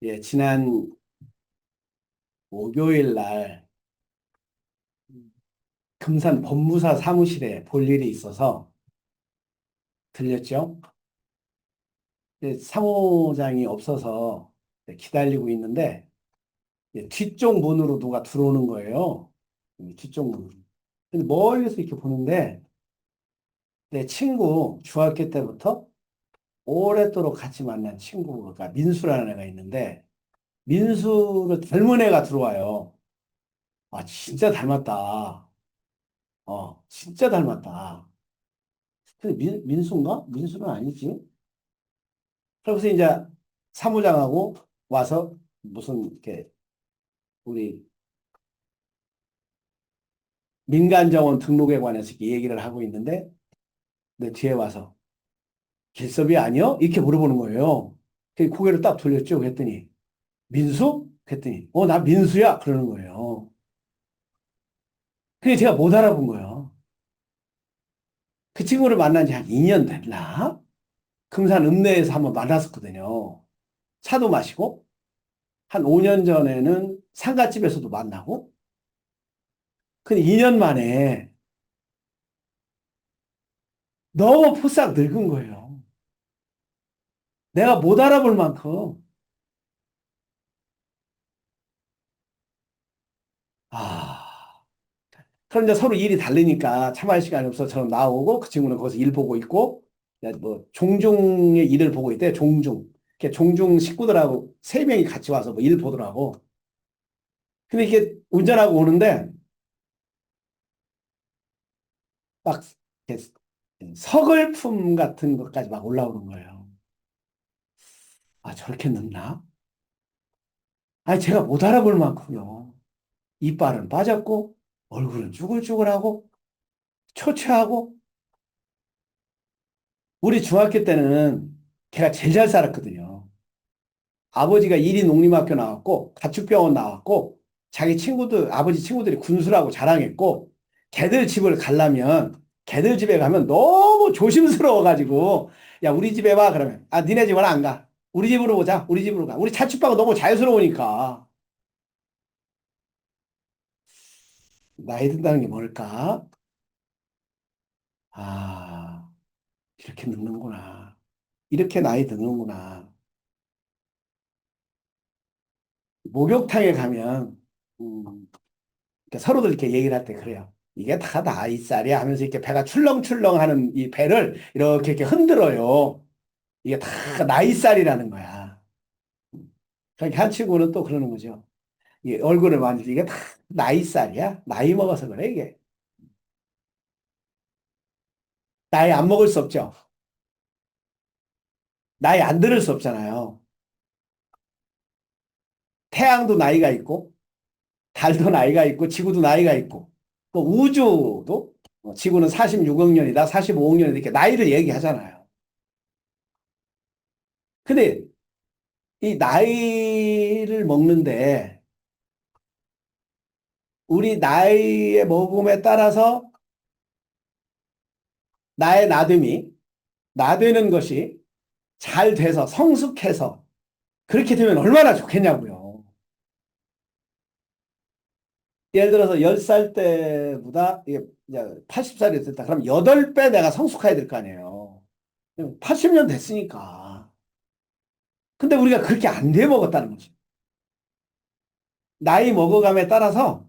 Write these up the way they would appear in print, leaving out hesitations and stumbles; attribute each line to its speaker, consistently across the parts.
Speaker 1: 예, 지난 목요일 날 금산 법무사 사무실에 볼 일이 있어서 들렸죠. 사무장이 없어서 기다리고 있는데 뒤쪽 문으로 누가 들어오는 거예요. 뒤쪽 문으로. 근데 멀리서 이렇게 보는데 내 친구 중학교 때부터 오랫도록 같이 만난 친구가 민수라는 애가 있는데 민수를 닮은 애가 들어와요. 아, 진짜 닮았다. 진짜 닮았다. 근데 민수인가? 민수는 아니지. 그래서 이제 사무장하고 와서 무슨 이렇게 우리 민간정원 등록에 관해서 이렇게 얘기를 하고 있는데 내 뒤에 와서 길섭이 아니요? 이렇게 물어보는 거예요. 그 고개를 딱 돌렸죠. 그랬더니 민수? 그랬더니 나 민수야. 그러는 거예요. 그게 제가 못 알아본 거예요. 그 친구를 만난 지 한 2년 됐나? 금산 읍내에서 한번 만났었거든요. 차도 마시고 한 5년 전에는 상가집에서도 만나고 근데 2년 만에 너무 포싹 늙은 거예요. 내가 못 알아볼 만큼. 아, 그럼 이제 서로 일이 다르니까 참할 시간이 없어서 저는 나오고 그 친구는 거기서 일 보고 있고, 뭐, 종중의 일을 보고 있대, 종중. 종중 식구들하고 세 명이 같이 와서 뭐 일 보더라고. 근데 이게 운전하고 오는데 막 이렇게 서글픔 같은 것까지 막 올라오는 거예요. 아, 저렇게 늙나? 아니, 제가 못 알아볼 만큼요. 이빨은 빠졌고, 얼굴은 쭈글쭈글하고, 초췌하고, 우리 중학교 때는 걔가 제일 잘 살았거든요. 아버지가 일이 농림학교 나왔고, 가축병원 나왔고, 자기 친구들, 아버지 친구들이 군수라고 자랑했고, 걔들 집을 가려면, 걔들 집에 가면 너무 조심스러워가지고, 야, 우리 집에 와. 그러면, 아, 니네 집은 안 가. 우리 집으로 오자. 우리 집으로 가. 우리 자취방은 너무 자유스러우니까. 나이 든다는 게 뭘까? 아, 이렇게 늙는구나. 이렇게 나이 드는구나. 목욕탕에 가면, 음, 그러니까 서로들 이렇게 얘기를 할 때 그래요. 이게 다 나이살이야 하면서 이렇게 배가 출렁출렁 하는 이 배를 이렇게 흔들어요. 이게 다 나이살이라는 거야. 그러니까 한 친구는 또 그러는 거죠. 이 얼굴을 만지고 이게 다 나이살이야? 나이 먹어서 그래, 이게. 나이 안 먹을 수 없죠. 나이 안 들을 수 없잖아요. 태양도 나이가 있고, 달도 나이가 있고, 지구도 나이가 있고, 또 우주도 지구는 46억 년이다, 45억 년이다, 이렇게 나이를 얘기하잖아요. 근데 이 나이를 먹는데 우리 나이의 먹음에 따라서 나의 나되는 것이 잘 돼서 성숙해서 그렇게 되면 얼마나 좋겠냐고요. 예를 들어서 10살 때보다 이게 80살이 됐다. 그럼 8배 내가 성숙해야 될 거 아니에요. 80년 됐으니까. 근데 우리가 그렇게 안 돼 먹었다는 거지. 나이 먹어감에 따라서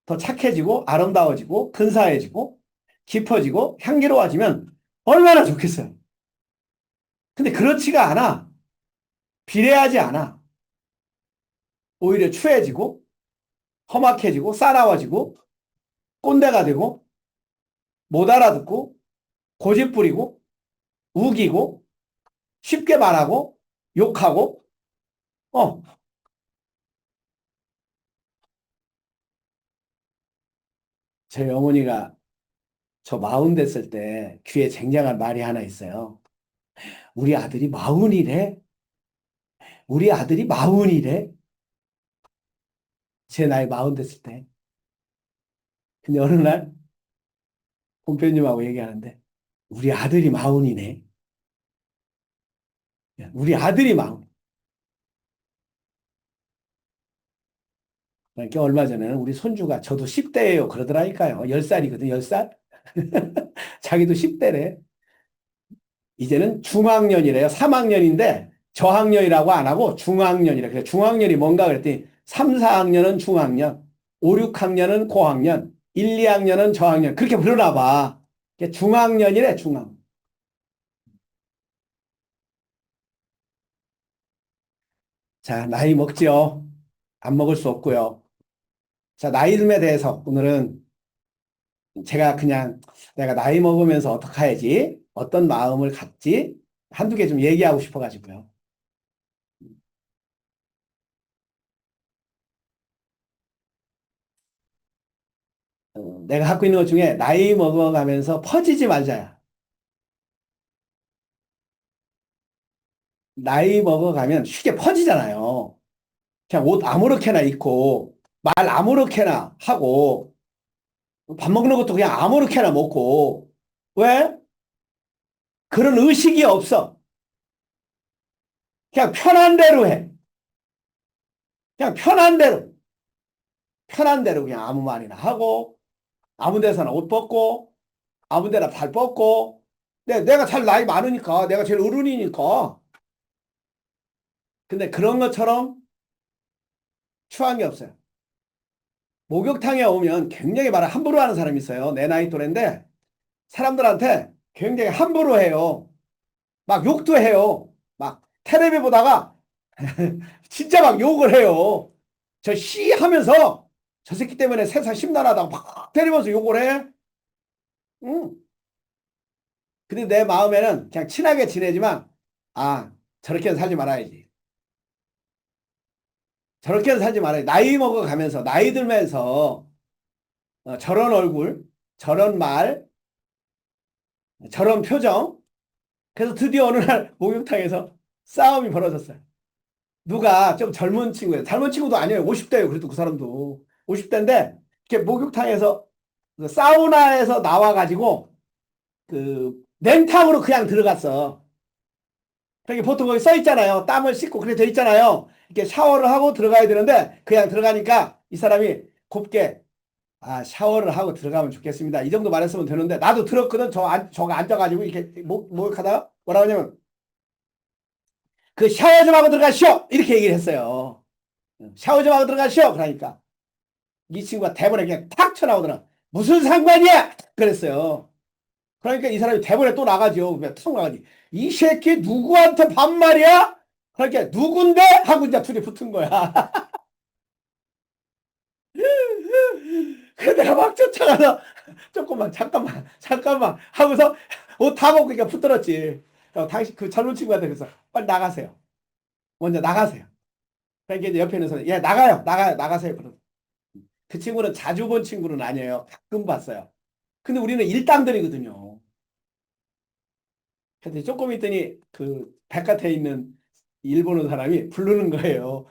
Speaker 1: 더 착해지고 아름다워지고 근사해지고 깊어지고 향기로워지면 얼마나 좋겠어요. 근데 그렇지가 않아. 비례하지 않아. 오히려 추해지고 험악해지고 싸나워지고 꼰대가 되고 못 알아듣고 고집부리고 우기고 쉽게 말하고 욕하고 어, 저희 어머니가 저 마흔 됐을 때 귀에 쟁쟁한 말이 하나 있어요. 우리 아들이 마흔이래. 우리 아들이 마흔이래. 제 나이 마흔 됐을 때. 근데 어느 날 본표님하고 얘기하는데 우리 아들이 마흔이네. 우리 아들이 마흔. 그러니까 얼마 전에는 우리 손주가 저도 10대예요. 그러더라니까요. 10살이거든, 10살? 자기도 10대래. 이제는 중학년이래요. 3학년인데 저학년이라고 안 하고 중학년이래. 그래서 중학년이 뭔가 그랬더니 3, 4학년은 중학년, 5, 6학년은 고학년, 1, 2학년은 저학년. 그렇게 부르나 봐. 중학년이래, 중학. 자, 나이 먹지요. 안 먹을 수 없고요. 자, 나이 듦에 대해서 오늘은 제가 그냥 내가 나이 먹으면서 어떻게 해야지, 어떤 마음을 갖지, 한두 개 좀 얘기하고 싶어가지고요. 내가 갖고 있는 것 중에 나이 먹어가면서 퍼지지 말자야. 나이 먹어가면 쉽게 퍼지잖아요. 그냥 옷 아무렇게나 입고, 말 아무렇게나 하고, 밥 먹는 것도 그냥 아무렇게나 먹고, 왜? 그런 의식이 없어. 그냥 편한 대로 해. 그냥 편한 대로. 편한 대로 그냥 아무 말이나 하고, 아무 데서나 옷 벗고, 아무 데나 발 뻗고, 내가 잘 나이 많으니까, 내가 제일 어른이니까. 근데 그런 것처럼 추한 게 없어요. 목욕탕에 오면 굉장히 말을 함부로 하는 사람이 있어요. 내 나이 또래인데, 사람들한테 굉장히 함부로 해요. 막 욕도 해요. 막 텔레비 보다가 진짜 막 욕을 해요. 저 씨 하면서 저 새끼 때문에 세상 심란하다고 막 때리면서 욕을 해. 응. 근데 내 마음에는 그냥 친하게 지내지만, 아, 저렇게는 살지 말아야지. 저렇게는 살지 말아야지. 나이 먹어가면서, 나이 들면서, 저런 얼굴, 저런 말, 저런 표정. 그래서 드디어 어느 날 목욕탕에서 싸움이 벌어졌어요. 누가 좀 젊은 친구예요. 젊은 친구도 아니에요. 50대예요. 그래도 그 사람도. 50대인데, 이렇게 목욕탕에서, 그 사우나에서 나와가지고, 그, 냉탕으로 그냥 들어갔어. 그러니까 보통 거기 써 있잖아요. 땀을 씻고 그렇게 돼 있잖아요. 이렇게 샤워를 하고 들어가야 되는데 그냥 들어가니까 이 사람이 곱게 아 샤워를 하고 들어가면 좋겠습니다. 이 정도 말했으면 되는데 나도 들었거든. 저가 앉아가지고 이렇게 목욕하다가 뭐라 하냐면 그 샤워 좀 하고 들어가시오. 이렇게 얘기를 했어요. 샤워 좀 하고 들어가시오. 그러니까 이 친구가 대본에 그냥 탁 쳐나오더라. 무슨 상관이야? 그랬어요. 그러니까 이 사람이 대본에 또 나가죠. 그냥 탁 나가지. 이 새끼 누구한테 반말이야? 그러니까 누군데? 하고 이제 둘이 붙은 거야. 그래 내가 막 쫓아가서 조금만 잠깐만 하고서 옷 다 벗고 그러니까 붙들었지. 당신 그 젊은 친구한테 그래서 빨리 나가세요. 먼저 나가세요. 그러니까 이제 옆에 있는 사람이 야 나가세요. 그러고 그 친구는 자주 본 친구는 아니에요. 가끔 봤어요. 근데 우리는 일당들이거든요. 근데 조금 있더니 그 바깥에 있는 일본어 사람이 부르는 거예요.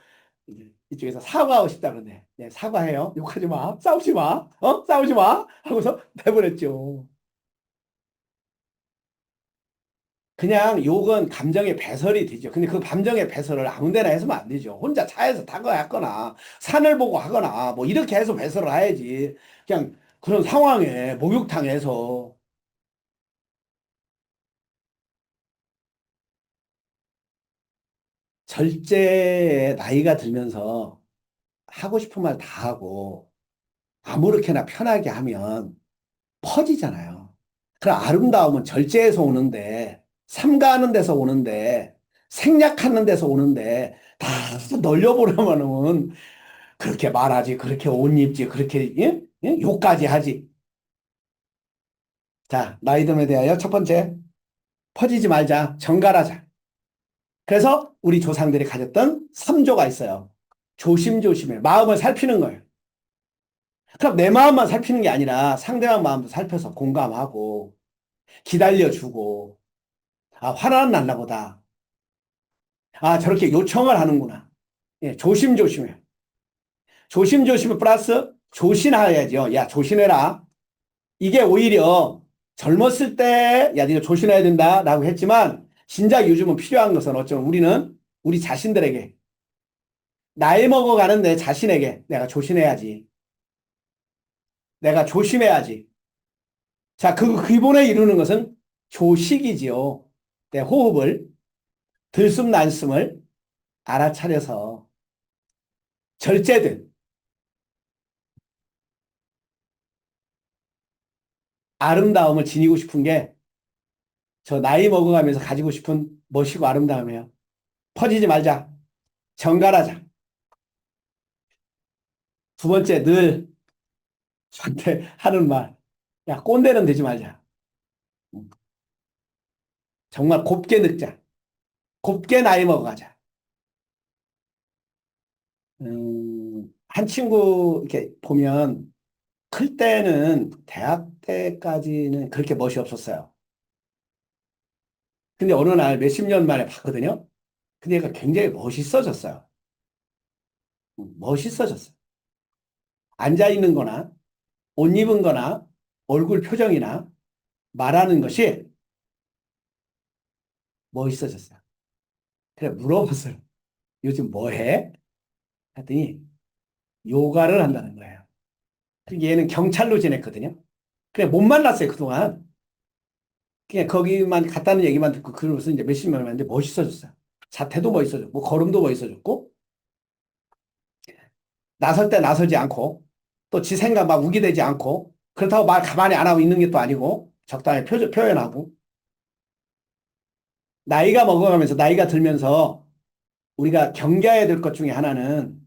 Speaker 1: 이제 이쪽에서 사과하고 싶다 그러네. 네, 사과해요. 욕하지 마. 싸우지 마. 싸우지 마. 하고서 내보냈죠. 그냥 욕은 감정의 배설이 되죠. 근데 그 감정의 배설을 아무 데나 해서는 안 되죠. 혼자 차에서 타고 하거나 산을 보고 하거나 뭐 이렇게 해서 배설을 해야지. 그냥 그런 상황에 목욕탕에서 절제의 나이가 들면서 하고 싶은 말 다 하고 아무렇게나 편하게 하면 퍼지잖아요. 그럼 아름다움은 절제에서 오는데, 삼가하는 데서 오는데, 생략하는 데서 오는데, 다 널려보려면은 그렇게 말하지, 그렇게 옷 입지, 그렇게, 예? 예? 욕까지 하지. 자, 나이듦에 대하여 첫 번째, 퍼지지 말자, 정갈하자. 그래서 우리 조상들이 가졌던 3조가 있어요. 조심조심해. 마음을 살피는 거예요. 그럼 내 마음만 살피는 게 아니라 상대방 마음도 살펴서 공감하고, 기다려주고, 아, 화나는 났나 보다. 아, 저렇게 요청을 하는구나. 예, 조심조심해. 조심조심해 플러스 조심해야죠. 야, 조심해라. 이게 오히려 젊었을 때, 야, 네가 조심해야 된다. 라고 했지만, 진작 요즘은 필요한 것은 어쩌면 우리는 우리 자신들에게 나이 먹어가는 내 자신에게 내가 조심해야지. 내가 조심해야지. 자, 그 기본에 이루는 것은 조식이지요. 내 호흡을, 들숨 난숨을 알아차려서 절제된 아름다움을 지니고 싶은 게 저 나이 먹어가면서 가지고 싶은 멋이고 아름다움이에요. 퍼지지 말자. 정갈하자. 두 번째, 늘 저한테 하는 말. 야, 꼰대는 되지 말자. 정말 곱게 늙자. 곱게 나이 먹어가자. 한 친구 이렇게 보면 클 때는 대학 때까지는 그렇게 멋이 없었어요. 근데 어느 날 몇십 년 만에 봤거든요. 근데 얘가 굉장히 멋있어졌어요. 멋있어졌어요. 앉아 있는 거나 옷 입은 거나 얼굴 표정이나 말하는 것이 멋있어졌어요. 그래 물어봤어요. 요즘 뭐 해? 했더니 요가를 한다는 거예요. 그리고 얘는 경찰로 지냈거든요. 그래 못 만났어요 그동안. 그냥 거기만 갔다는 얘기만 듣고 그러면서 이제 몇십 년 만에 멋있어졌어요. 자태도 멋있어졌고 걸음도 멋있어졌고 나설 때 나서지 않고 또 지 생각 막 우기대지 않고 그렇다고 말 가만히 안 하고 있는 게 또 아니고 적당히 표현하고 나이가 먹어가면서 나이가 들면서 우리가 경계해야 될 것 중에 하나는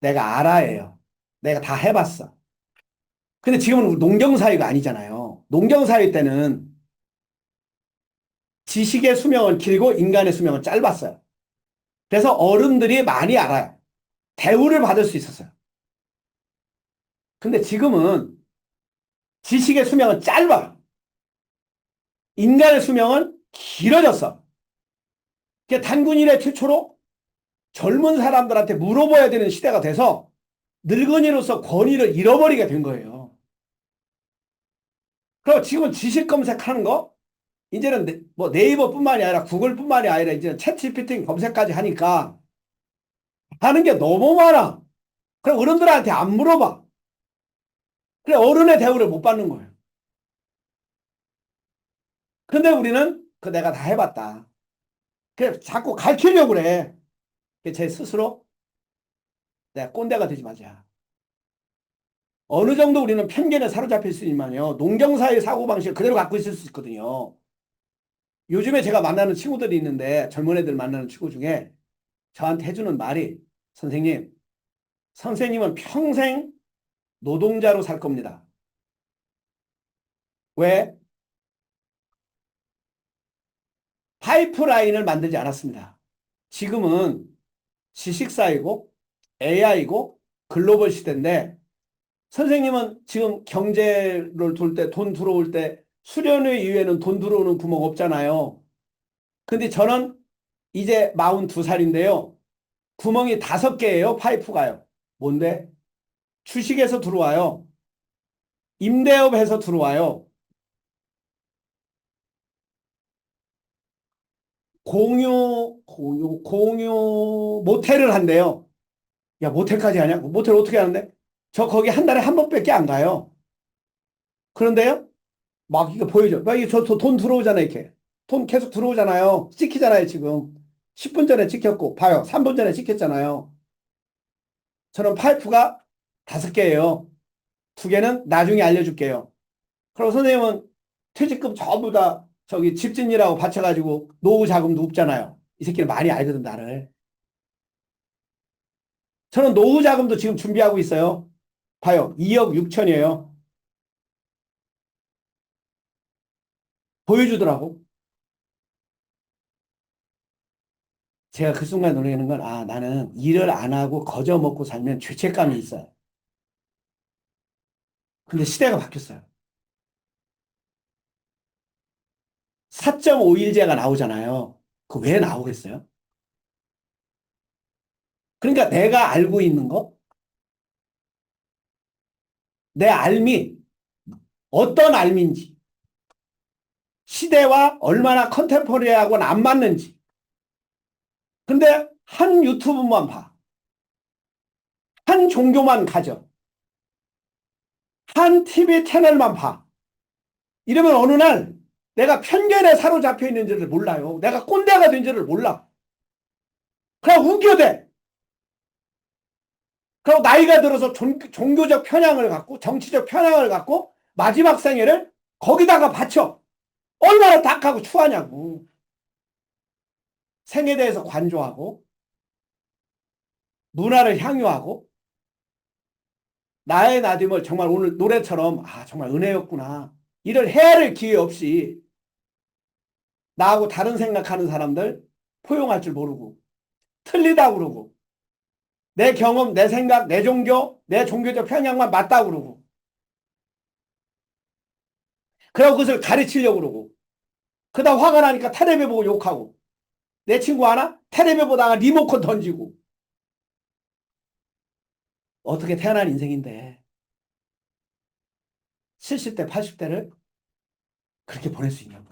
Speaker 1: 내가 알아예요. 내가 다 해봤어. 근데 지금은 농경사회가 아니잖아요. 농경사회 때는 지식의 수명은 길고 인간의 수명은 짧았어요. 그래서 어른들이 많이 알아요. 대우를 받을 수 있었어요. 근데 지금은 지식의 수명은 짧아. 인간의 수명은 길어졌어. 단군 이래 최초로 젊은 사람들한테 물어봐야 되는 시대가 돼서 늙은이로서 권위를 잃어버리게 된 거예요. 그리고 지금은 지식 검색하는 거 이제는 뭐 네이버뿐만이 아니라 구글뿐만이 아니라 이제 챗 GPT 검색까지 하니까 하는 게 너무 많아. 그래 어른들한테 안 물어봐. 그래 어른의 대우를 못 받는 거예요. 근데 우리는 그 내가 다 해봤다. 그래 자꾸 가르치려고 그래. 제 스스로 내가 꼰대가 되지 말자. 어느 정도 우리는 편견에 사로잡혀 있으면요. 농경사의 사고방식을 그대로 갖고 있을 수 있거든요. 요즘에 제가 만나는 친구들이 있는데 젊은 애들 만나는 친구 중에 저한테 해주는 말이 선생님은 평생 노동자로 살 겁니다. 왜? 파이프라인을 만들지 않았습니다. 지금은 지식사이고 AI고 글로벌 시대인데 선생님은 지금 경제를 돌 때 돈 들어올 때 수련회 이후에는 돈 들어오는 구멍 없잖아요. 근데 저는 이제 42살인데요. 구멍이 5개예요. 파이프가요. 뭔데? 주식에서 들어와요. 임대업에서 들어와요. 공유 모텔을 한대요. 야, 모텔까지 하냐? 모텔 어떻게 하는데? 저 거기 한 달에 한 번밖에 안 가요. 그런데요? 막 이거 보여줘. 막 이게 돈 들어오잖아, 이렇게. 돈 계속 들어오잖아요. 찍히잖아요, 지금. 10분 전에 찍혔고, 봐요. 3분 전에 찍혔잖아요. 저는 파이프가 5개예요. 2개는 나중에 알려줄게요. 그리고 선생님은 퇴직금 전부 다 저기 집진이라고 바쳐가지고 노후 자금도 없잖아요. 이 새끼는 많이 알거든, 나를. 저는 노후 자금도 지금 준비하고 있어요. 봐요. 2억 6천이에요. 보여주더라고. 제가 그 순간 놀라는 건, 아, 나는 일을 안 하고 거저 먹고 살면 죄책감이 있어요. 근데 시대가 바뀌었어요. 4.5일제가 나오잖아요. 그 왜 나오겠어요? 그러니까 내가 알고 있는 거, 내 삶이 어떤 삶인지, 시대와 얼마나 컨템포러리하고는 안 맞는지. 근데 한 유튜브만 봐. 한 종교만 가져. 한 TV 채널만 봐. 이러면 어느 날 내가 편견에 사로잡혀 있는지를 몰라요. 내가 꼰대가 된지를 몰라. 그냥 우겨대. 그리고 나이가 들어서 종교적 편향을 갖고 정치적 편향을 갖고 마지막 생애를 거기다가 바쳐. 얼마나 닭하고 추하냐고. 생에 대해서 관조하고 문화를 향유하고 나의 나됨을 정말 오늘 노래처럼 정말 은혜였구나. 이를 헤아릴 기회 없이 나하고 다른 생각하는 사람들 포용할 줄 모르고 틀리다 그러고 내 경험, 내 생각, 내 종교, 내 종교적 편향만 맞다 그러고 그러고 그것을 가르치려고 그러고 그러다 화가 나니까 텔레비 보고 욕하고 내 친구 하나 텔레비 보다가 리모컨 던지고 어떻게 태어난 인생인데 70대, 80대를 그렇게 보낼 수 있냐고.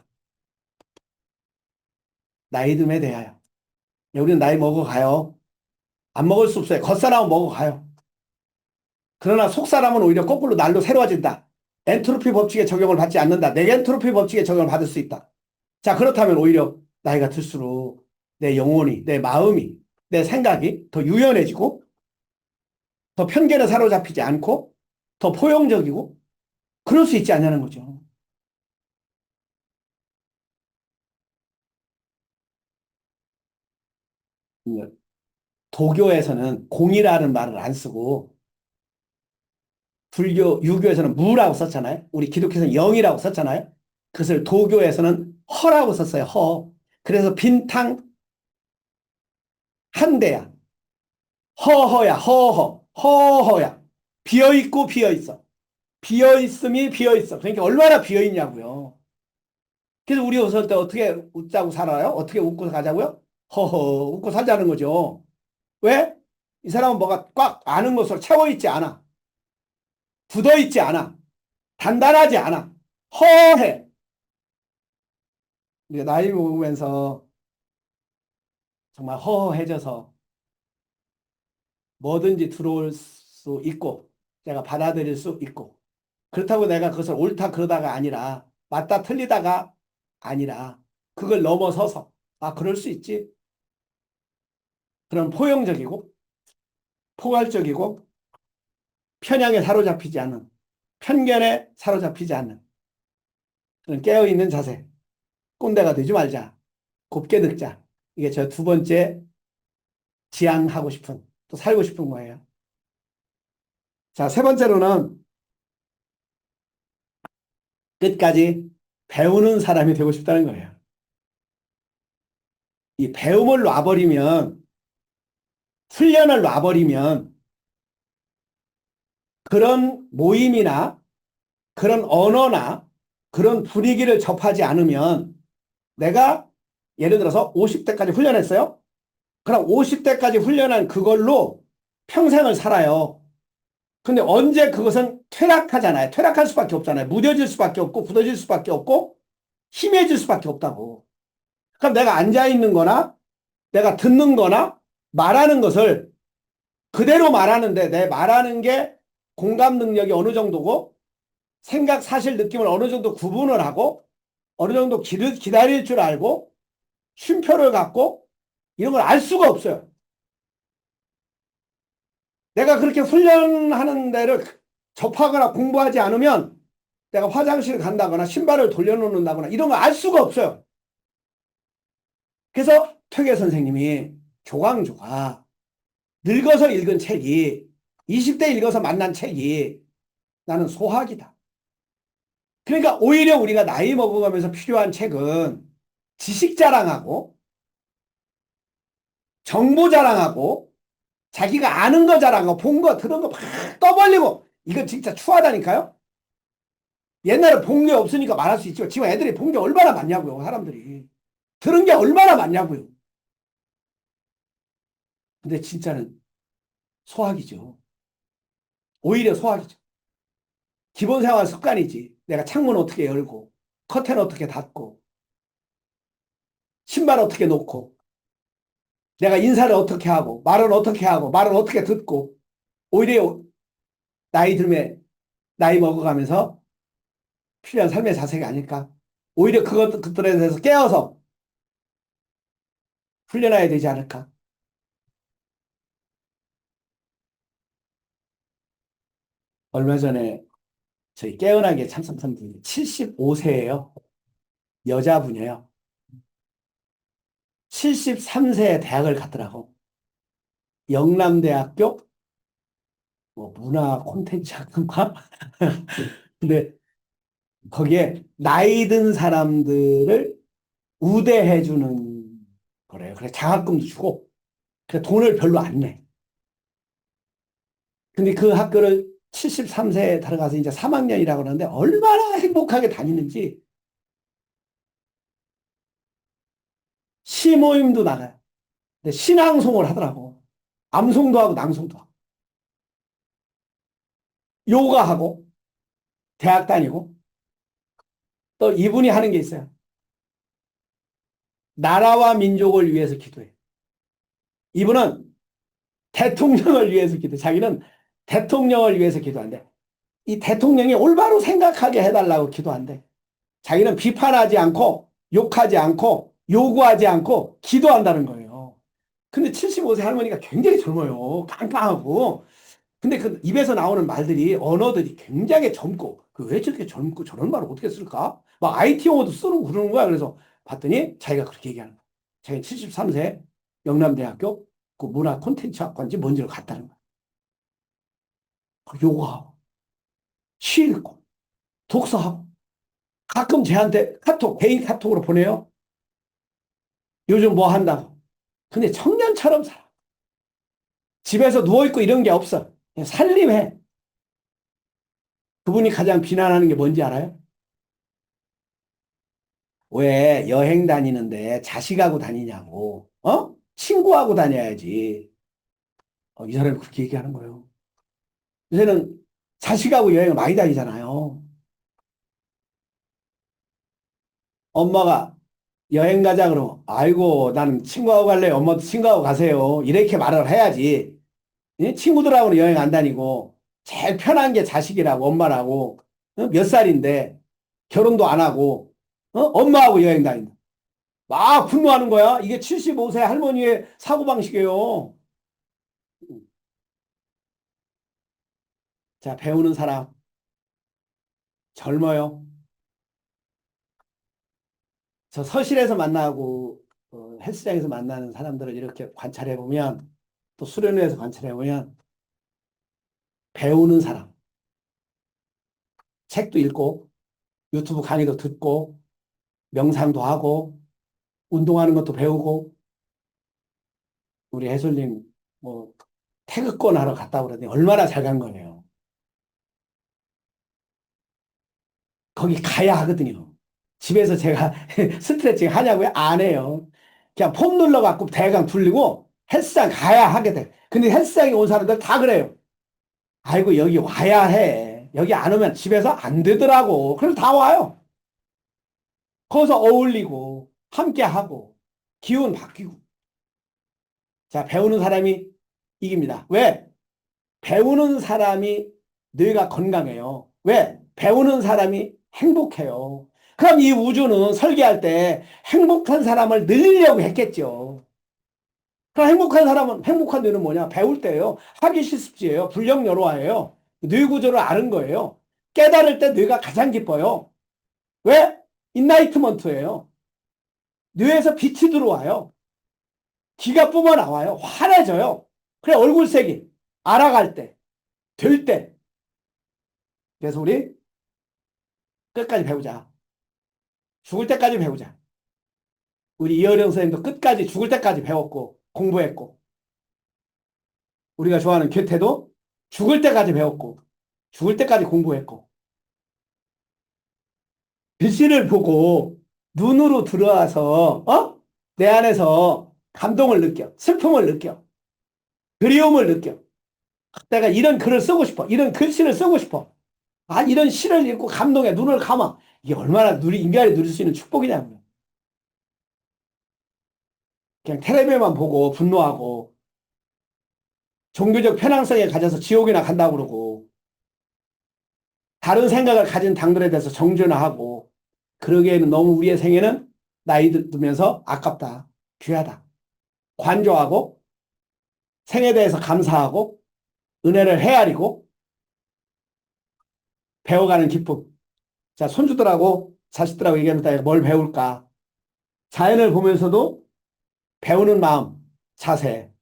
Speaker 1: 나이 듦에 대하여. 우리는 나이 먹어가요. 안 먹을 수 없어요. 겉사람은 먹어가요. 그러나 속사람은 오히려 거꾸로 날로 새로워진다. 엔트로피 법칙에 적용을 받지 않는다. 네겐트로피 법칙에 적용을 받을 수 있다. 자, 그렇다면 오히려 나이가 들수록 내 영혼이, 내 마음이, 내 생각이 더 유연해지고 더 편견에 사로잡히지 않고 더 포용적이고 그럴 수 있지 않냐는 거죠. 도교에서는 공이라는 말을 안 쓰고 불교, 유교에서는 무라고 썼잖아요. 우리 기독교에서는 영이라고 썼잖아요. 그것을 도교에서는 허라고 썼어요. 허. 그래서 빈탕 한 대야. 허허야. 허허. 허허야. 비어있고 비어있어. 비어있음이 비어있어. 그러니까 얼마나 비어있냐고요. 그래서 우리 웃을 때 어떻게 웃자고 살아요? 어떻게 웃고 가자고요? 허허. 웃고 살자는 거죠. 왜? 이 사람은 뭐가 꽉 아는 것으로 채워있지 않아. 굳어있지 않아. 단단하지 않아. 허해. 이제 나이 먹으면서 정말 허허해져서 뭐든지 들어올 수 있고 내가 받아들일 수 있고 그렇다고 내가 그것을 옳다 그러다가 아니라 맞다 틀리다가 아니라 그걸 넘어서서 그럴 수 있지. 그런 포용적이고 포괄적이고 편향에 사로잡히지 않는 편견에 사로잡히지 않는 그런 깨어있는 자세. 꼰대가 되지 말자. 곱게 늙자. 이게 저 두 번째 지향하고 싶은 또 살고 싶은 거예요. 자, 세 번째로는 끝까지 배우는 사람이 되고 싶다는 거예요. 이 배움을 놔버리면, 훈련을 놔버리면 그런 모임이나 그런 언어나 그런 분위기를 접하지 않으면 내가 예를 들어서 50대까지 훈련했어요. 그럼 50대까지 훈련한 그걸로 평생을 살아요. 근데 언제 그것은 퇴락하잖아요. 퇴락할 수밖에 없잖아요. 무뎌질 수밖에 없고 굳어질 수밖에 없고 힘해질 수밖에 없다고. 그럼 내가 앉아있는 거나 내가 듣는 거나 말하는 것을 그대로 말하는데 내 말하는 게 공감 능력이 어느 정도고 생각, 사실, 느낌을 어느 정도 구분을 하고 어느 정도 기다릴 줄 알고 쉼표를 갖고 이런 걸 알 수가 없어요. 내가 그렇게 훈련하는 데를 접하거나 공부하지 않으면 내가 화장실 간다거나 신발을 돌려놓는다거나 이런 거 알 수가 없어요. 그래서 퇴계 선생님이 조광조가 늙어서 읽은 책이 20대 읽어서 만난 책이 나는 소학이다. 그러니까 오히려 우리가 나이 먹어가면서 필요한 책은 지식 자랑하고 정보 자랑하고 자기가 아는 거 자랑하고 본 거 들은 거 막 떠벌리고 이건 진짜 추하다니까요. 옛날에 본 게 없으니까 말할 수 있지만 지금 애들이 본 게 얼마나 많냐고요. 사람들이. 들은 게 얼마나 많냐고요. 근데 진짜는 소학이죠. 오히려 소학이죠. 기본 생활 습관이지. 내가 창문 어떻게 열고 커튼 어떻게 닫고 신발 어떻게 놓고 내가 인사를 어떻게 하고 말은 어떻게 하고 말은 어떻게 듣고 오히려 나이 들면, 나이 먹어가면서 필요한 삶의 자세가 아닐까? 오히려 그것들에 대해서 깨어서 훈련해야 되지 않을까? 얼마 전에 저희 깨어나게 참석한 분이 75세예요. 여자분이에요. 73세에 대학을 갔더라고. 영남대학교 뭐 문화 콘텐츠 학과. 근데 거기에 나이 든 사람들을 우대해주는 거래요. 그래 장학금도 주고, 그래 돈을 별로 안 내. 근데 그 학교를 73세에 들어가서 이제 3학년이라고 그러는데 얼마나 행복하게 다니는지 시모임도 나가요. 근데 신앙송을 하더라고. 암송도 하고 낭송도 하고. 요가하고 대학 다니고 또 이분이 하는 게 있어요. 나라와 민족을 위해서 기도해. 이분은 대통령을 위해서 기도해. 자기는 대통령을 위해서 기도한대. 이 대통령이 올바로 생각하게 해달라고 기도한대. 자기는 비판하지 않고 욕하지 않고 요구하지 않고 기도한다는 거예요. 근데 75세 할머니가 굉장히 젊어요. 깡깡하고. 근데 그 입에서 나오는 말들이 언어들이 굉장히 젊고 그 왜 저렇게 젊고 저런 말을 어떻게 쓸까? 막 IT 용어도 쓰고 그러는 거야. 그래서 봤더니 자기가 그렇게 얘기하는 거야. 자기가 73세 영남대학교 그 문화 콘텐츠 학과인지 뭔지를 갔다는 거야. 요거하고 시 읽고 독서하고 가끔 쟤한테 카톡 개인 카톡으로 보내요. 요즘 뭐 한다고. 근데 청년처럼 살아. 집에서 누워있고 이런 게 없어. 그냥 살림해. 그분이 가장 비난하는 게 뭔지 알아요? 왜 여행 다니는데 자식하고 다니냐고. 어? 친구하고 다녀야지. 이 사람이 그렇게 얘기하는 거예요. 요새는 자식하고 여행을 많이 다니잖아요. 엄마가 여행 가자 그러면 아이고 나는 친구하고 갈래요. 엄마도 친구하고 가세요. 이렇게 말을 해야지. 예? 친구들하고는 여행 안 다니고 제일 편한 게 자식이라고 엄마라고. 몇 살인데 결혼도 안 하고 엄마하고 여행 다닌다. 막 분노하는 거야. 이게 75세 할머니의 사고방식이에요. 자, 배우는 사람 젊어요. 저 서실에서 만나고 헬스장에서 만나는 사람들을 이렇게 관찰해 보면 또 수련회에서 관찰해 보면 배우는 사람 책도 읽고 유튜브 강의도 듣고 명상도 하고 운동하는 것도 배우고 우리 해솔님 뭐 태극권 하러 갔다 오더니 얼마나 잘 간 거예요. 거기 가야 하거든요. 집에서 제가 스트레칭 하냐고요? 안 해요. 그냥 폼 눌러갖고 대강 불리고 헬스장 가야 하게 돼. 근데 헬스장에 온 사람들 다 그래요. 아이고, 여기 와야 해. 여기 안 오면 집에서 안 되더라고. 그래서 다 와요. 거기서 어울리고, 함께 하고, 기운 바뀌고. 자, 배우는 사람이 이깁니다. 왜? 배우는 사람이 뇌가 건강해요. 왜? 배우는 사람이 행복해요. 그럼 이 우주는 설계할 때 행복한 사람을 늘리려고 했겠죠. 그럼 행복한 사람은, 행복한 뇌는 뭐냐? 배울 때예요. 학위 실습지예요. 불력 열화예요. 뇌 구조를 아는 거예요. 깨달을 때 뇌가 가장 기뻐요. 왜? 인라이트먼트예요. 뇌에서 빛이 들어와요. 기가 뿜어나와요. 환해져요. 그래, 얼굴색이 알아갈 때, 될 때. 그래서 우리 끝까지 배우자. 죽을 때까지 배우자. 우리 이어령 선생님도 끝까지 죽을 때까지 배웠고 공부했고 우리가 좋아하는 괴테도 죽을 때까지 배웠고 죽을 때까지 공부했고 글씨를 보고 눈으로 들어와서 내 안에서 감동을 느껴. 슬픔을 느껴. 그리움을 느껴. 내가 이런 글을 쓰고 싶어. 이런 글씨를 쓰고 싶어. 아, 이런 시를 읽고 감동해. 눈을 감아. 이게 얼마나 인간이 누릴 수 있는 축복이냐고요. 그냥 텔레비만 보고 분노하고 종교적 편향성에 가져서 지옥이나 간다고 그러고 다른 생각을 가진 당들에 대해서 정죄하고 그러기에는 너무 우리의 생애는 나이 들면서 아깝다. 귀하다. 관조하고 생에 대해서 감사하고 은혜를 헤아리고 배워가는 기쁨. 자, 손주들하고 자식들하고 얘기하면서 뭘 배울까? 자연을 보면서도 배우는 마음, 자세.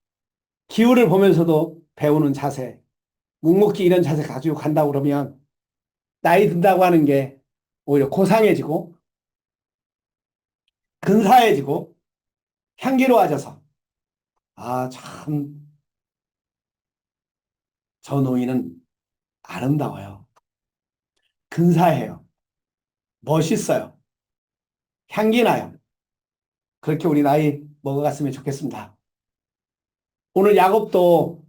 Speaker 1: 기후를 보면서도 배우는 자세. 묵묵히 이런 자세 가지고 간다고 그러면 나이 든다고 하는 게 오히려 고상해지고 근사해지고 향기로워져서 아, 참, 저 노인은 아름다워요. 근사해요. 멋있어요. 향기나요. 그렇게 우리 나이 먹어갔으면 좋겠습니다. 오늘 야곱도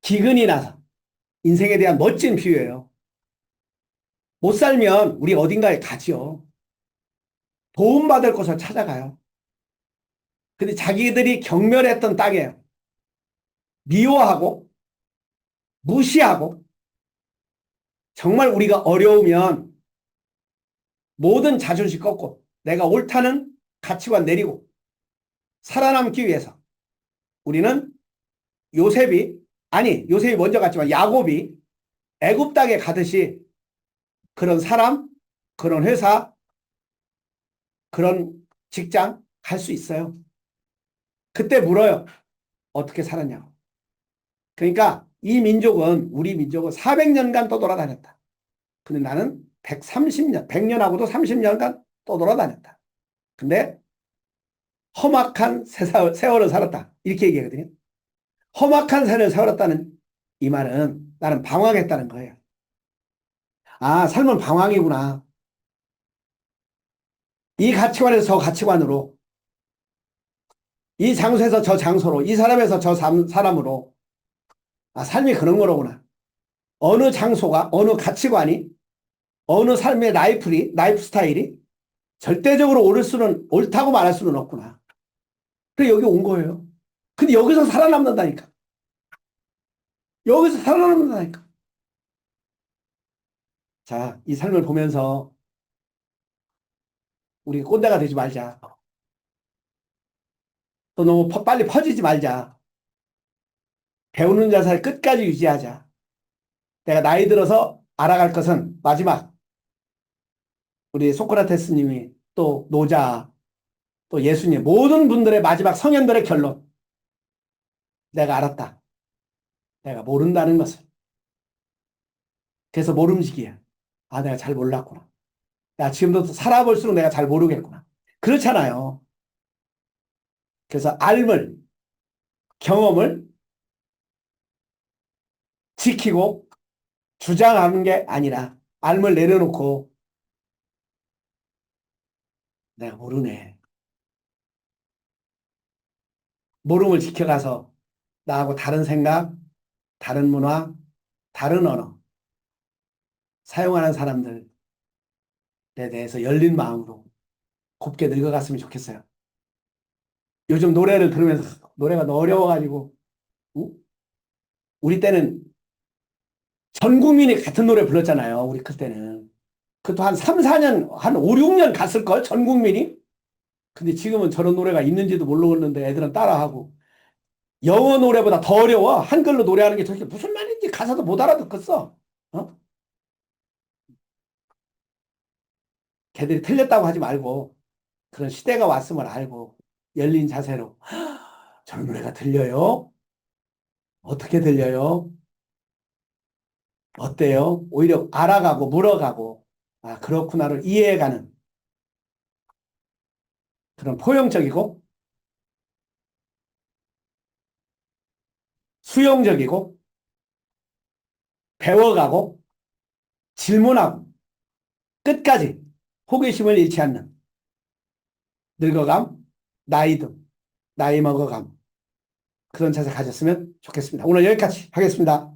Speaker 1: 기근이 나서 인생에 대한 멋진 비유예요. 못 살면 우리 어딘가에 가지요. 도움받을 곳을 찾아가요. 근데 자기들이 경멸했던 땅에 미워하고 무시하고 정말 우리가 어려우면 모든 자존심 꺾고 내가 옳다는 가치관 내리고 살아남기 위해서 우리는 요셉이 먼저 갔지만 야곱이 애굽 땅에 가듯이 그런 사람, 그런 회사, 그런 직장 갈 수 있어요. 그때 물어요. 어떻게 살았냐고. 그러니까 우리 민족은 400년간 떠돌아다녔다. 근데 나는 130년, 100년하고도 30년간 떠돌아다녔다. 근데 험악한 세월을 살았다. 이렇게 얘기하거든요. 험악한 세월을 살았다는 이 말은 나는 방황했다는 거예요. 아, 삶은 방황이구나. 이 가치관에서 저 가치관으로, 이 장소에서 저 장소로, 이 사람에서 저 사람으로, 아, 삶이 그런 거로구나. 어느 장소가, 어느 가치관이, 어느 삶의 라이프 스타일이 절대적으로 옳다고 말할 수는 없구나. 그래, 여기 온 거예요. 근데 여기서 살아남는다니까. 여기서 살아남는다니까. 자, 이 삶을 보면서 우리 꼰대가 되지 말자. 또 너무 빨리 퍼지지 말자. 배우는 자세를 끝까지 유지하자. 내가 나이 들어서 알아갈 것은 마지막 우리 소크라테스님이 또 노자 또 예수님 모든 분들의 마지막 성현들의 결론 내가 알았다. 내가 모른다는 것을. 그래서 모름지기야. 아, 내가 잘 몰랐구나. 야, 지금도 살아볼수록 내가 잘 모르겠구나. 그렇잖아요. 그래서 경험을 지키고 주장하는 게 아니라 알을 내려놓고 내가 모르네. 모름을 지켜가서 나하고 다른 생각, 다른 문화, 다른 언어 사용하는 사람들에 대해서 열린 마음으로 곱게 늙어갔으면 좋겠어요. 요즘 노래를 들으면서 노래가 너무 어려워가지고 우리 때는 전 국민이 같은 노래 불렀잖아요. 우리 그때는. 그것도 한 3, 4년, 한 5, 6년 갔을걸? 전 국민이? 근데 지금은 저런 노래가 있는지도 모르겠는데 애들은 따라하고. 영어 노래보다 더 어려워. 한글로 노래하는 게 저게 무슨 말인지 가사도 못 알아듣겠어. 어? 걔들이 틀렸다고 하지 말고 그런 시대가 왔음을 알고 열린 자세로 저런 노래가 들려요? 어떻게 들려요? 어때요? 오히려 알아가고 물어가고 아 그렇구나를 이해해가는 그런 포용적이고 수용적이고 배워가고 질문하고 끝까지 호기심을 잃지 않는 늙어감, 나이듦, 나이 먹어감 그런 자세 가졌으면 좋겠습니다. 오늘 여기까지 하겠습니다.